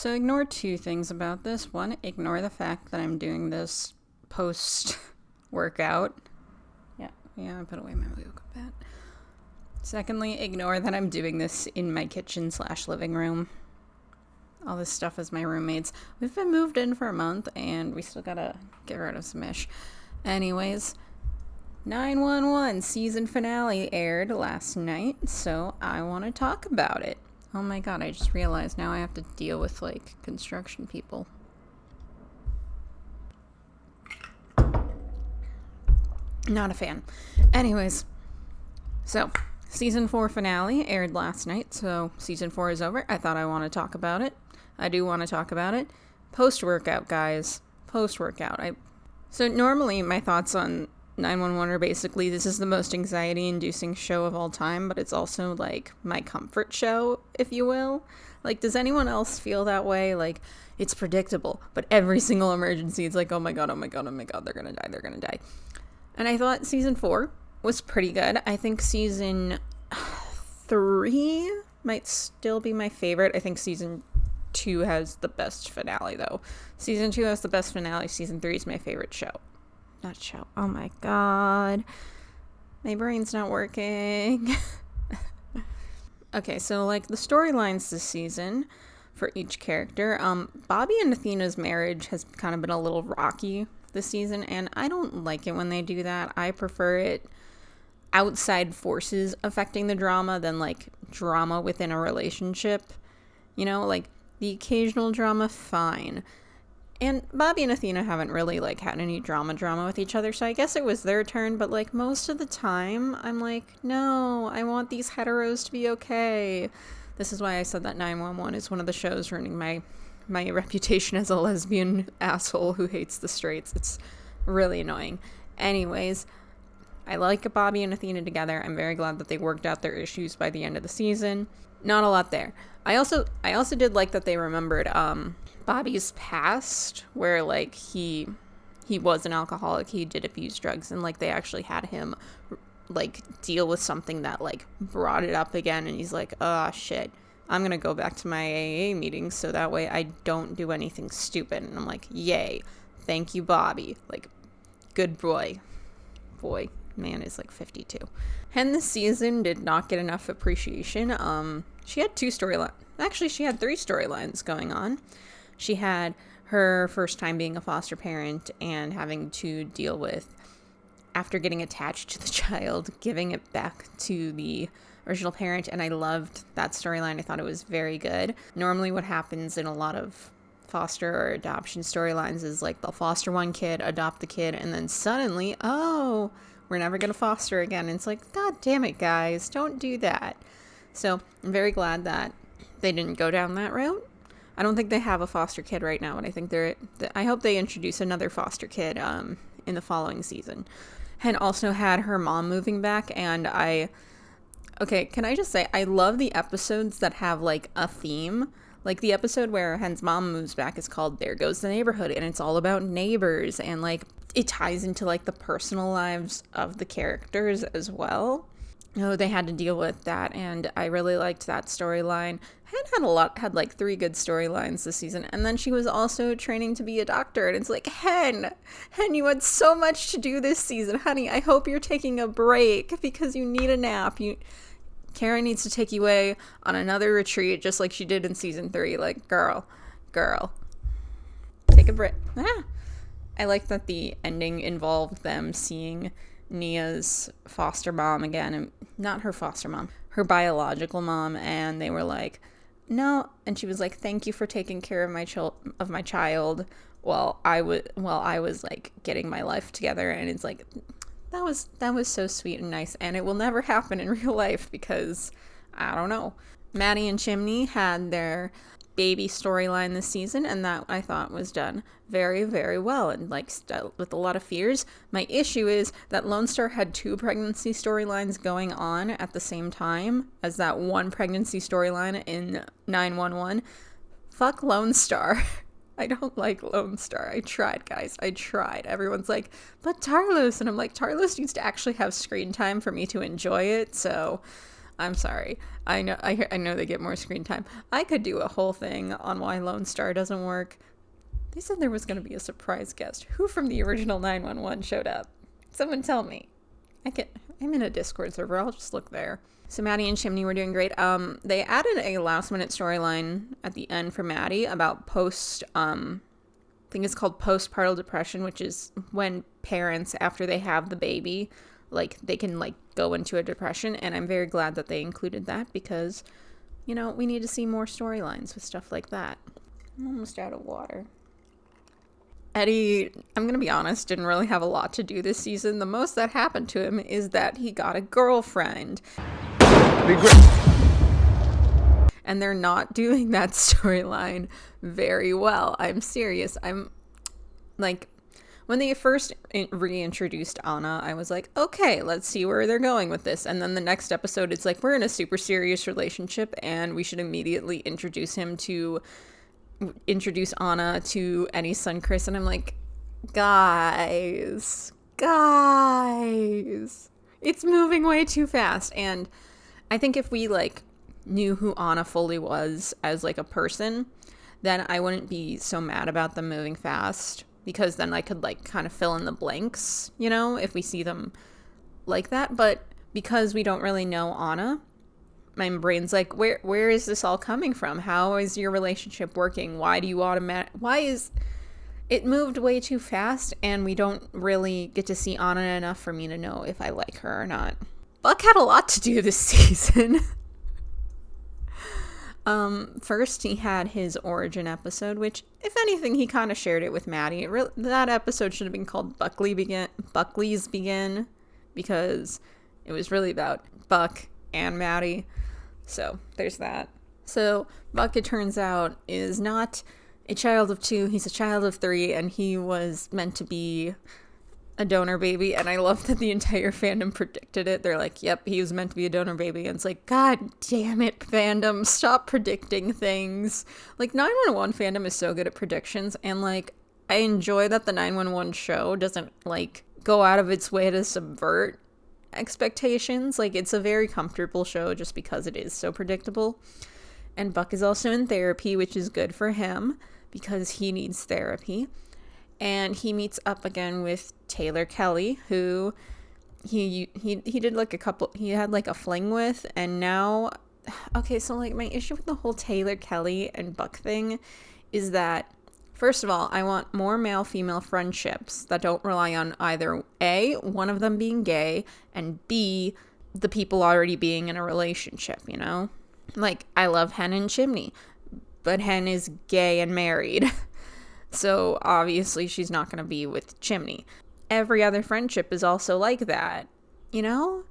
So ignore two things about this. One, ignore the fact that I'm doing this post-workout. Yeah, I put away my yoga mat. Secondly, ignore that I'm doing this in my kitchen/living room. All this stuff is my roommates. We've been moved in for a month, and we still gotta get rid of some ish. Anyways, 911 season finale aired last night, so I want to talk about it. Oh my god, I just realized now I have to deal with, construction people. Not a fan. Anyways, so season 4 finale aired last night, so season 4 is over. I thought I want to talk about it. I do want to talk about it. Post-workout, guys. Post-workout. So normally my thoughts on 911 are basically, this is the most anxiety-inducing show of all time, but it's also, my comfort show, if you will. Does anyone else feel that way? It's predictable, but every single emergency, it's oh my god, they're gonna die. And I thought season 4 was pretty good. I think season 3 might still be my favorite. I think season 2 has the best finale, though. Season 2 has the best finale. Season 3 is my favorite show. Not show. Oh my god. My brain's not working. Okay, so, the storylines this season for each character. Bobby and Athena's marriage has kind of been a little rocky this season, and I don't like it when they do that. I prefer it outside forces affecting the drama than, drama within a relationship. The occasional drama, fine. And Bobby and Athena haven't really, had any drama with each other, so I guess it was their turn, but, most of the time, I'm no, I want these heteros to be okay. This is why I said that 911 is one of the shows ruining my reputation as a lesbian asshole who hates the straights. It's really annoying. Anyways, I like Bobby and Athena together. I'm very glad that they worked out their issues by the end of the season. Not a lot there. I also did like that they remembered Bobby's past, where he was an alcoholic, he did abuse drugs, and they actually had him deal with something that brought it up again, and he's shit, I'm gonna go back to my AA meetings so that way I don't do anything stupid. And I'm yay, thank you, Bobby. Good boy. Man is 52. And this season did not get enough appreciation. She had 3 storylines going on. She had her first time being a foster parent and having to deal with, after getting attached to the child, giving it back to the original parent, and I loved that storyline. I thought it was very good. Normally what happens in a lot of foster or adoption storylines is they'll foster one kid, adopt the kid, and then suddenly, oh, we're never going to foster again. And it's god damn it, guys, don't do that. So I'm very glad that they didn't go down that route. I don't think they have a foster kid right now, but I think I hope they introduce another foster kid in the following season. And also had her mom moving back, and okay, can I just say, I love the episodes that have a theme. The episode where Hen's mom moves back is called There Goes the Neighborhood, and it's all about neighbors, and it ties into the personal lives of the characters as well. They had to deal with that, and I really liked that storyline. Had 3 good storylines this season, and then she was also training to be a doctor, and it's Hen, you had so much to do this season, honey. I hope you're taking a break because you need a nap. Karen needs to take you away on another retreat, just like she did in season 3. Girl, take a break. I like that the ending involved them seeing Nia's foster mom again, and not her foster mom, her biological mom, and they were no, and she was thank you for taking care of my child while I was getting my life together. And it's that was so sweet and nice, and it will never happen in real life because I don't know. Maddie and Chimney had their baby storyline this season, and that I thought was done very, very well, and with a lot of fears. My issue is that Lone Star had 2 pregnancy storylines going on at the same time as that one pregnancy storyline in 911. Fuck Lone Star. I don't like Lone Star. I tried, guys. I tried. Everyone's but Tarlos, and I'm Tarlos needs to actually have screen time for me to enjoy it, so I'm sorry. I know they get more screen time. I could do a whole thing on why Lone Star doesn't work. They said there was going to be a surprise guest. Who from the original 911 showed up? Someone tell me. I'm in a Discord server. I'll just look there. So Maddie and Chimney were doing great. They added a last minute storyline at the end for Maddie about I think it's called postpartum depression, which is when parents, after they have the baby, like, they can, like, go into a depression. And I'm very glad that they included that because, you know, we need to see more storylines with stuff like that. I'm almost out of water. Eddie, I'm going to be honest, didn't really have a lot to do this season. The most that happened to him is that he got a girlfriend. And they're not doing that storyline very well. I'm serious. I'm like, when they first reintroduced Anna, I was like, okay, let's see where they're going with this. And then the next episode, it's like, we're in a super serious relationship and we should immediately introduce Anna to Eddie's son, Chris. And I'm like, guys, it's moving way too fast. And I think if we, like, knew who Anna fully was as, like, a person, then I wouldn't be so mad about them moving fast, because then I could, like, kind of fill in the blanks, you know, if we see them like that. But because we don't really know Anna, my brain's like, where is this all coming from? How is your relationship working? Why is it moved way too fast, and we don't really get to see Anna enough for me to know if I like her or not. Buck had a lot to do this season. First he had his origin episode, which, if anything, he kind of shared it with Maddie. That episode should have been called Buckley's Begin, because it was really about Buck and Maddie. So there's that. So Buck, it turns out, is not a child of 2. He's a child of 3, and he was meant to be a donor baby. And I love that the entire fandom predicted it. They're like, yep, he was meant to be a donor baby. And it's like, god damn it, fandom, stop predicting things. Like, 911 fandom is so good at predictions, and, like, I enjoy that the 911 show doesn't, like, go out of its way to subvert expectations. Like, it's a very comfortable show just because it is so predictable. And Buck is also in therapy, which is good for him because he needs therapy. And he meets up again with Taylor Kelly, who he did, like, he had, like, a fling with. And now, okay, so, like, my issue with the whole Taylor Kelly and Buck thing is that, first of all, I want more male-female friendships that don't rely on either A, one of them being gay, and B, the people already being in a relationship, you know? Like, I love Hen and Chimney, but Hen is gay and married. So obviously she's not going to be with Chimney. Every other friendship is also like that. You know?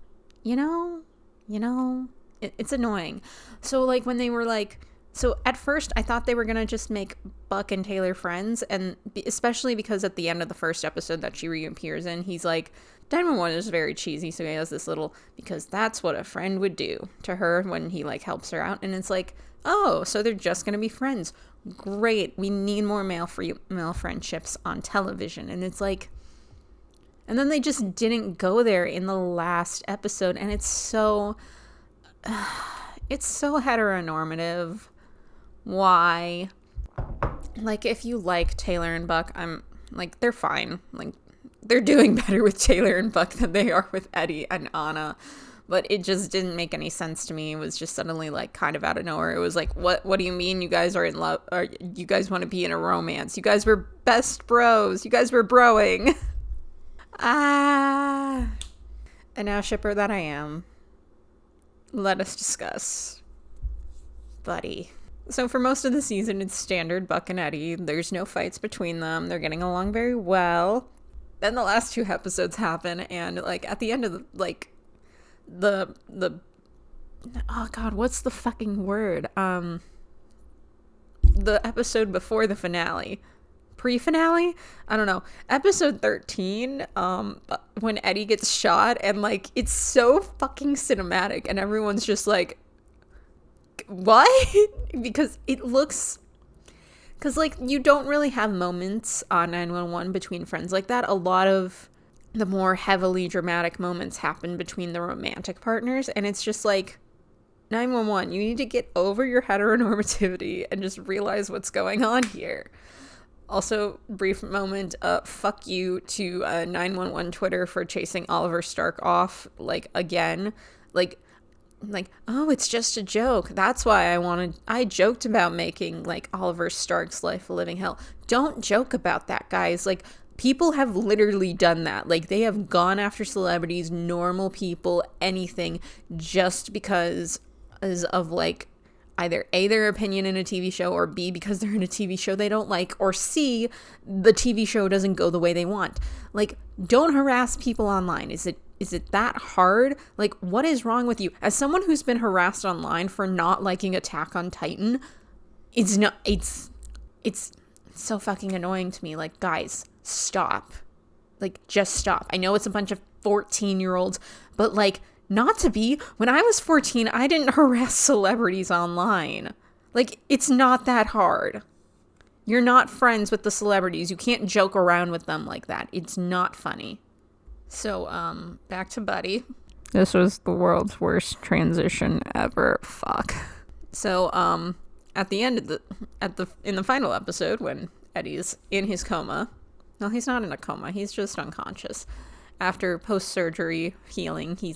It's annoying. So, like, when they were like, so at first I thought they were going to just make Buck and Taylor friends, and especially because at the end of the first episode that she reappears in, he's like, 911 is very cheesy, so he has this little, because that's what a friend would do to her when he, like, helps her out. And it's like, oh, so they're just going to be friends. Great. We need more male friendships on television. And it's like, and then they just didn't go there in the last episode. And it's so heteronormative. Why? Like, if you like Taylor and Buck, I'm like, they're fine. Like, they're doing better with Taylor and Buck than they are with Eddie and Anna. But it just didn't make any sense to me. It was just suddenly, like, kind of out of nowhere. It was like, what do you mean you guys are in love? Or you guys want to be in a romance? You guys were best bros. You guys were broing. And now, shipper that I am, let us discuss Buddy. So for most of the season, it's standard Buck and Eddie. There's no fights between them. They're getting along very well. Then the last 2 episodes happen, and, like, at the end of the oh god, what's the fucking word? The episode before the finale. Pre-finale? I don't know. Episode 13, when Eddie gets shot, and, like, it's so fucking cinematic, and everyone's just like, what? Because like, you don't really have moments on 911 between friends like that. A lot of the more heavily dramatic moments happen between the romantic partners, and it's just like, 911, you need to get over your heteronormativity and just realize what's going on here. Also, brief moment, fuck you to 911 Twitter for chasing Oliver Stark off, again. Oh, it's just a joke. That's why I joked about making, Oliver Stark's life a living hell. Don't joke about that, guys. People have literally done that. They have gone after celebrities, normal people, anything, just because of, either A, their opinion in a TV show, or B, because they're in a TV show they don't like, or C, the TV show doesn't go the way they want. Don't harass people online. Is it that hard? What is wrong with you? As someone who's been harassed online for not liking Attack on Titan, it's so fucking annoying to me. Guys, stop. Just stop. I know it's a bunch of 14-year-olds, but not to be. When I was 14, I didn't harass celebrities online. It's not that hard. You're not friends with the celebrities. You can't joke around with them like that. It's not funny. So, back to Buddy. This was the world's worst transition ever. Fuck. So, at the end of in the final episode, when Eddie's in his coma, no, he's not in a coma. He's just unconscious. After post-surgery healing, he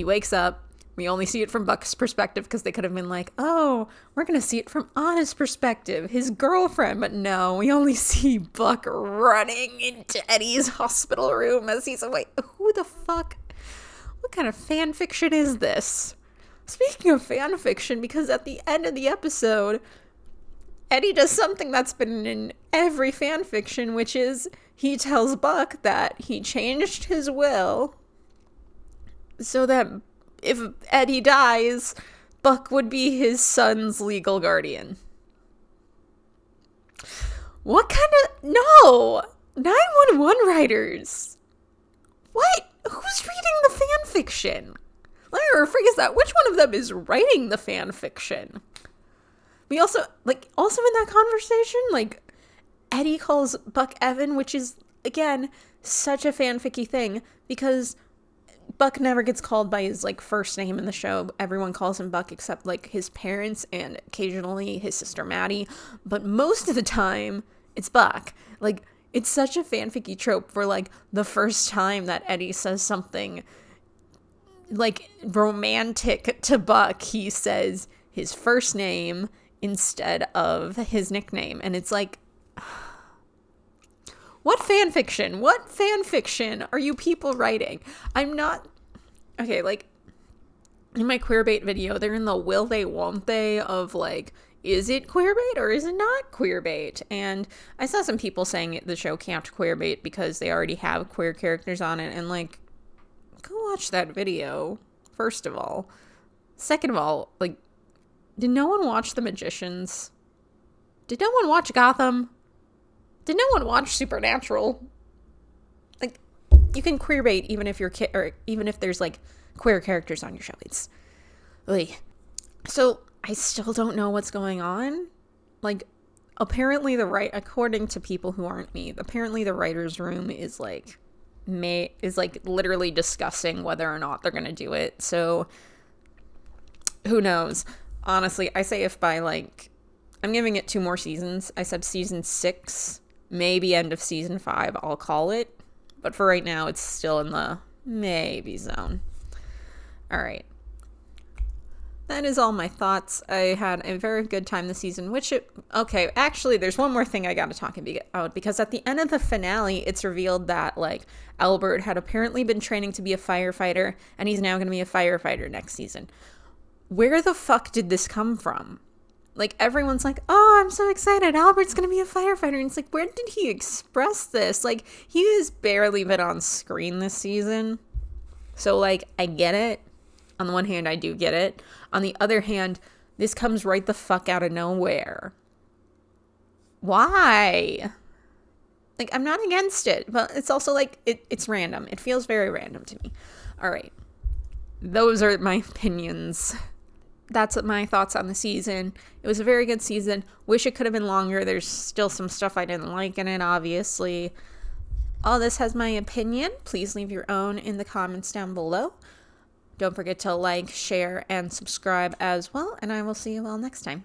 wakes up. We only see it from Buck's perspective because they could have been oh, we're going to see it from Anna's perspective, his girlfriend. But no, we only see Buck running into Eddie's hospital room as he's awake. Who the fuck? What kind of fan fiction is this? Speaking of fan fiction, because at the end of the episode, Eddie does something that's been in every fan fiction, which is he tells Buck that he changed his will so that if Eddie dies, Buck would be his son's legal guardian. What kind of... No! 911 writers! What? Who's reading the fan fiction? Let me rephrase that. Which one of them is writing the fan fiction? We also in that conversation, Eddie calls Buck Evan, which is, again, such a fanficky thing, because Buck never gets called by his, first name in the show. Everyone calls him Buck except, his parents and occasionally his sister Maddie. But most of the time, it's Buck. It's such a fanficky trope for, the first time that Eddie says something, romantic to Buck, he says his first name instead of his nickname. And it's what fan fiction? What fan fiction are you people writing? I'm not... Okay, in my queerbait video, they're in the will they, won't they of, is it queerbait or is it not queerbait? And I saw some people saying the show can't queerbait because they already have queer characters on it. And, go watch that video, first of all. Second of all, did no one watch The Magicians? Did no one watch Gotham? Did no one watch Supernatural? You can queerbait even if or even if there's queer characters on your show. It's so I still don't know what's going on. Apparently according to people who aren't me, apparently the writer's room is literally discussing whether or not they're gonna do it. So who knows? Honestly, I say if by I'm giving it 2 more seasons. I said season 6. Maybe end of season 5, I'll call it. But for right now, it's still in the maybe zone. All right. That is all my thoughts. I had a very good time this season, okay, actually, there's one more thing I got to talk about, because at the end of the finale, it's revealed that, Albert had apparently been training to be a firefighter, and he's now going to be a firefighter next season. Where the fuck did this come from? Everyone's oh, I'm so excited, Albert's gonna be a firefighter. And it's where did he express this? He has barely been on screen this season. So, I get it. On the one hand, I do get it. On the other hand, this comes right the fuck out of nowhere. Why? I'm not against it, but it's also, it's random. It feels very random to me. All right. Those are my opinions. That's my thoughts on the season. It was a very good season. Wish it could have been longer. There's still some stuff I didn't like in it, obviously. All this has my opinion. Please leave your own in the comments down below. Don't forget to like, share, and subscribe as well, and I will see you all next time.